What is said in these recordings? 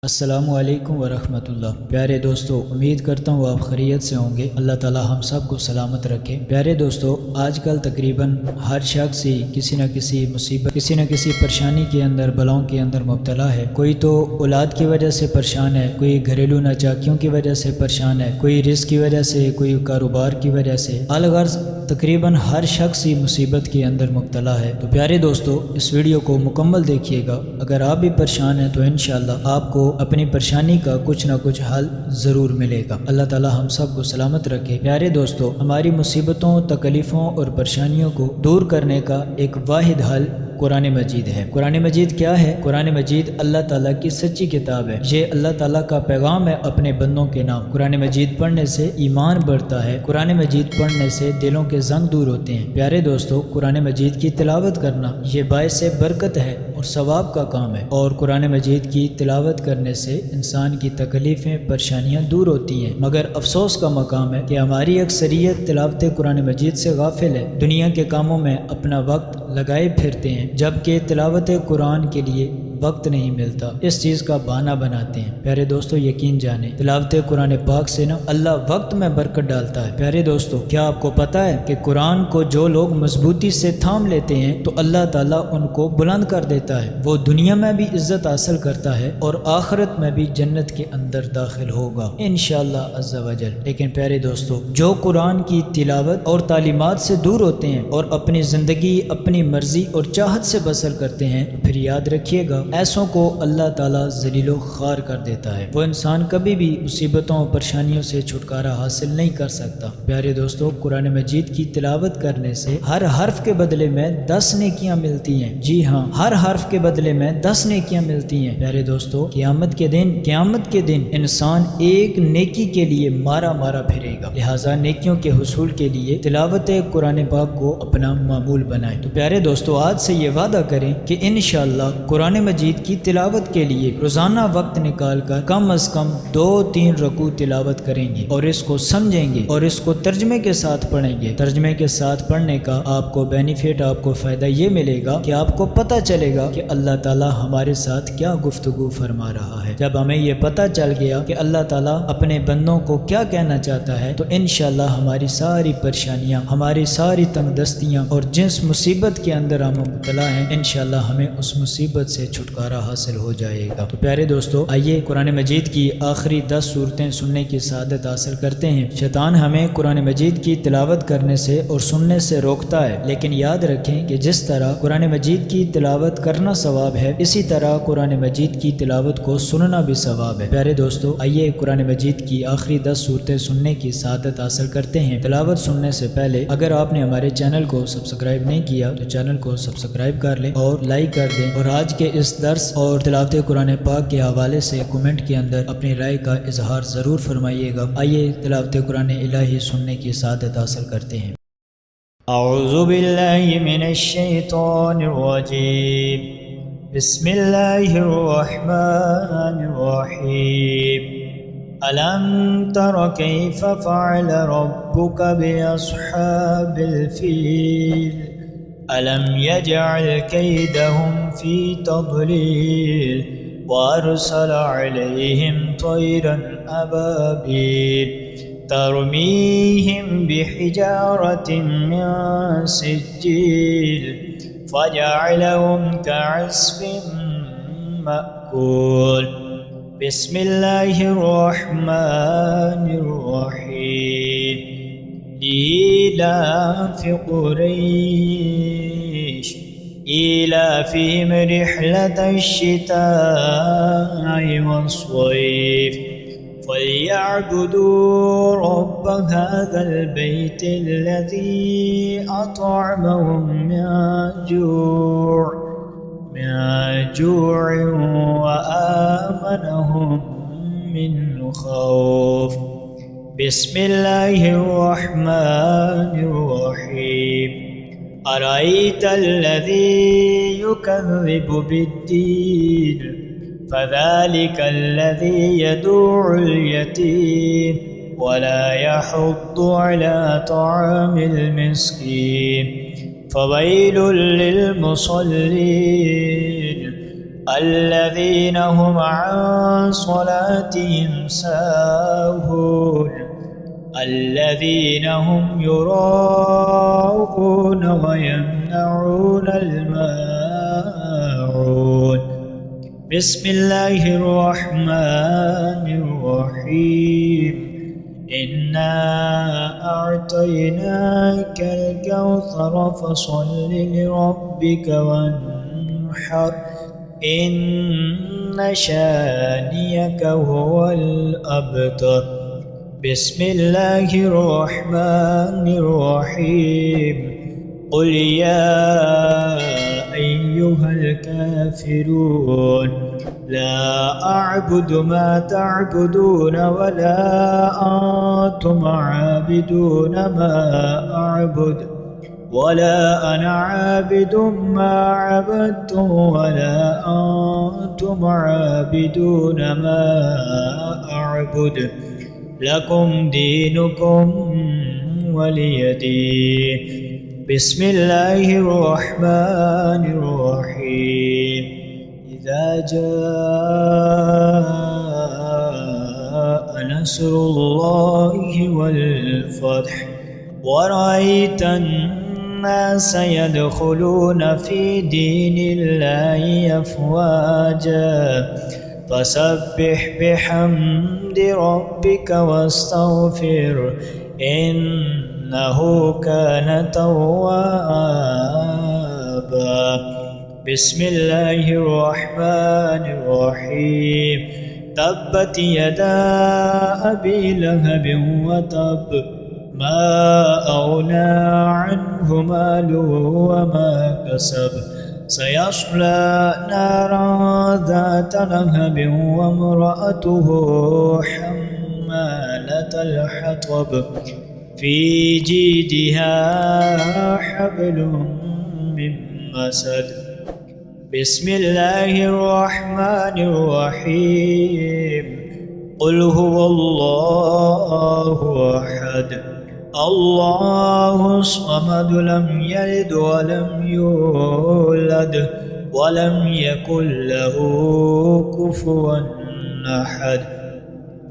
السلام علیکم ورحمۃ اللہ۔ پیارے دوستو، امید کرتا ہوں آپ خیریت سے ہوں گے۔ اللہ تعالی ہم سب کو سلامت رکھے۔ پیارے دوستو، آج کل تقریباً ہر شخص ہی کسی نہ کسی مصیبت، کسی نہ کسی پریشانی کے اندر، بلاؤں کے اندر مبتلا ہے۔ کوئی تو اولاد کی وجہ سے پریشان ہے، کوئی گھریلو ناچاکیوں کی وجہ سے پریشان ہے، کوئی رزق کی وجہ سے، کوئی کاروبار کی وجہ سے۔ الغرض تقریباً ہر شخص ہی مصیبت کے اندر مبتلا ہے۔ تو پیارے دوستو، اس ویڈیو کو مکمل دیکھیے گا۔ اگر آپ بھی پریشان ہیں تو انشاءاللہ آپ کو اپنی پریشانی کا کچھ نہ کچھ حل ضرور ملے گا۔ اللہ تعالی ہم سب کو سلامت رکھے۔ پیارے دوستو، ہماری مصیبتوں، تکلیفوں اور پریشانیوں کو دور کرنے کا ایک واحد حل قرآن مجید ہے۔ قرآن مجید کیا ہے؟ قرآن مجید اللہ تعالیٰ کی سچی کتاب ہے۔ یہ اللہ تعالیٰ کا پیغام ہے اپنے بندوں کے نام۔ قرآن مجید پڑھنے سے ایمان بڑھتا ہے، قرآن مجید پڑھنے سے دلوں کے زنگ دور ہوتے ہیں۔ پیارے دوستو، قرآن مجید کی تلاوت کرنا یہ باعث برکت ہے اور ثواب کا کام ہے، اور قرآن مجید کی تلاوت کرنے سے انسان کی تکلیفیں، پریشانیاں دور ہوتی ہیں۔ مگر افسوس کا مقام ہے کہ ہماری اکثریت تلاوت قرآن مجید سے غافل ہے، دنیا کے کاموں میں اپنا وقت لگائے پھرتے ہیں، جبکہ تلاوت قرآن کے لیے وقت نہیں ملتا، اس چیز کا بہانہ بناتے ہیں۔ پیارے دوستو، یقین جانیں تلاوت قرآن پاک سے نا اللہ وقت میں برکت ڈالتا ہے۔ پیارے دوستو، کیا آپ کو پتہ ہے کہ قرآن کو جو لوگ مضبوطی سے تھام لیتے ہیں تو اللہ تعالیٰ ان کو بلند کر دیتا ہے، وہ دنیا میں بھی عزت حاصل کرتا ہے اور آخرت میں بھی جنت کے اندر داخل ہوگا انشاءاللہ عز و جل۔ لیکن پیارے دوستو، جو قرآن کی تلاوت اور تعلیمات سے دور ہوتے ہیں اور اپنی زندگی اپنی مرضی اور چاہت سے بسر کرتے ہیں، پھر یاد رکھیے گا ایسوں کو اللہ تعالیٰ ذلیل و خوار کر دیتا ہے۔ وہ انسان کبھی بھی مصیبتوں اور پریشانیوں سے چھٹکارا حاصل نہیں کر سکتا۔ پیارے دوستو، قرآن مجید کی تلاوت کرنے سے ہر حرف کے بدلے میں 10 نیکیاں ملتی ہیں۔ جی ہاں، ہر حرف کے بدلے میں 10 نیکیاں ملتی ہیں۔ پیارے دوستو، قیامت کے دن انسان ایک نیکی کے لیے مارا مارا پھرے گا۔ لہٰذا نیکیوں کے حصول کے لیے تلاوت قرآن پاک کو اپنا معمول بنائیں۔ تو پیارے دوستو، آج سے یہ وعدہ کریں کہ انشاءاللہ قرآن مجید کی تلاوت کے لیے روزانہ وقت نکال کر کم از کم 2-3 رکوع تلاوت کریں گے اور اس کو سمجھیں گے اور اس کو ترجمے کے ساتھ پڑھیں گے۔ ترجمے کے ساتھ پڑھنے کا آپ کو بینیفٹ، آپ کو فائدہ یہ ملے گا کہ آپ کو پتہ چلے گا کہ اللہ تعالیٰ ہمارے ساتھ کیا گفتگو فرما رہا ہے۔ جب ہمیں یہ پتہ چل گیا کہ اللہ تعالیٰ اپنے بندوں کو کیا کہنا چاہتا ہے تو انشاءاللہ ہماری ساری پریشانیاں، ہماری ساری تنگ دستیاں اور جس مصیبت کے اندر ہم مبتلا ہیں، انشاءاللہ ہمیں اس مصیبت سے چھٹکارا حاصل ہو جائے گا۔ تو پیارے دوستو، آئیے قرآن مجید کی آخری 10 سورتیں سننے کی سعادت حاصل کرتے ہیں۔ شیطان ہمیں قرآن مجید کی تلاوت کرنے سے اور سننے سے روکتا ہے، لیکن یاد رکھیں کہ جس طرح قرآن مجید کی تلاوت کرنا ثواب ہے، اسی طرح قرآن مجید کی تلاوت کو سننا بھی ثواب ہے۔ پیارے دوستو، آئیے قرآن مجید کی آخری 10 سورتیں سننے کی سعادت حاصل کرتے ہیں۔ تلاوت سننے سے پہلے اگر آپ نے ہمارے چینل کو سبسکرائب نہیں کیا تو چینل کو سبسکرائب کر لیں اور لائک کر دیں، اور آج کے اس درس اور تلاوت قرآن پاک کے حوالے سے کمنٹ کے اندر اپنی رائے کا اظہار ضرور فرمائیے گا۔ آئیے تلاوت قرآن الہی سننے کی سعادت حاصل کرتے ہیں۔ اعوذ باللہ من الشیطان الرجیم، بسم اللہ الرحمن الرحیم۔ ألم تر كيف فعل ربك بأصحاب الفيل ألم يجعل كيدهم في تضليل وأرسل عليهم طيرا أبابيل ترميهم بحجارة من سجيل فجعلهم كعصف مأكول۔ بسم اللہ الرحمن الرحیم۔ لإيلاف قریش إيلافهم رحلة الشتاء والصيف فليعبدوا رب هذا البيت الذي أطعمهم من جوع وآمنهم من خوف۔ بسم اللہ الرحمن الرحیم۔ أرأيت الذي يكذب بالدين فذلك الذي يدعو اليتيم ولا يحض على طعام المسكين فويل للمصلين الذين هم عن صلاتهم ساهون الذين هم يراءون ويمنعون الماعون بسم الله الرحمن الرحيم إنا أعطيناك الكوثر فصل لربك وانحر إن شانيك هو الأبتر بسم الله الرحمن الرحيم قل يا أيها الكافرون لا أعبد ما تعبدون ولا أنتم عابدون ما أعبد ولا أنا عابد ما عبدتم ولا أنتم عابدون ما أعبد لكم دينكم ولي دين بسم الله الرحمن الرحيم إذا جاء نصر الله والفتح ورأيت الناس يدخلون في دين الله أفواجا فسبح بحمد ربك واستغفر إنه كان توابا بسم الله الرحمن الرحيم تبت يدا أبي لهب وتب ما أغنى عنه ماله وما كسب سيصلى نارا ذات لهب وامرأته حمالة الحطب في جيدها حبل من مسد بسم الله الرحمن الرحيم قل هو الله أحد الله الصمد لم يلد ولم يولد ولم يكن له كفوا أحد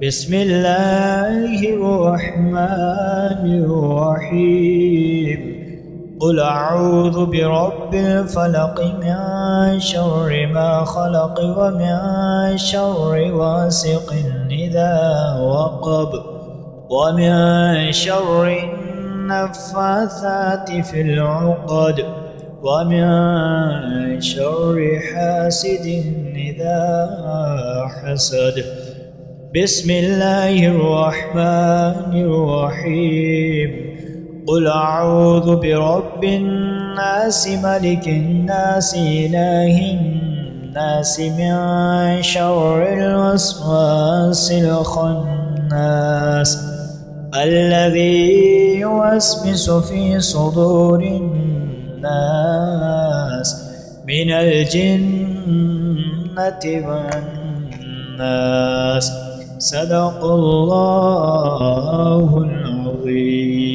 بسم الله الرحمن الرحيم قل أعوذ برب الفلق من شر ما خلق ومن شر غاسق إذا وقب ومن شر النفاثات في العقد ومن شر حاسد إذا حسد بسم الله الرحمن الرحيم قل أعوذ برب الناس ملك الناس إله الناس من شر الوسواس الخناس الذي يوسوس في صدور الناس من الجنة والناس صدق الله العظيم.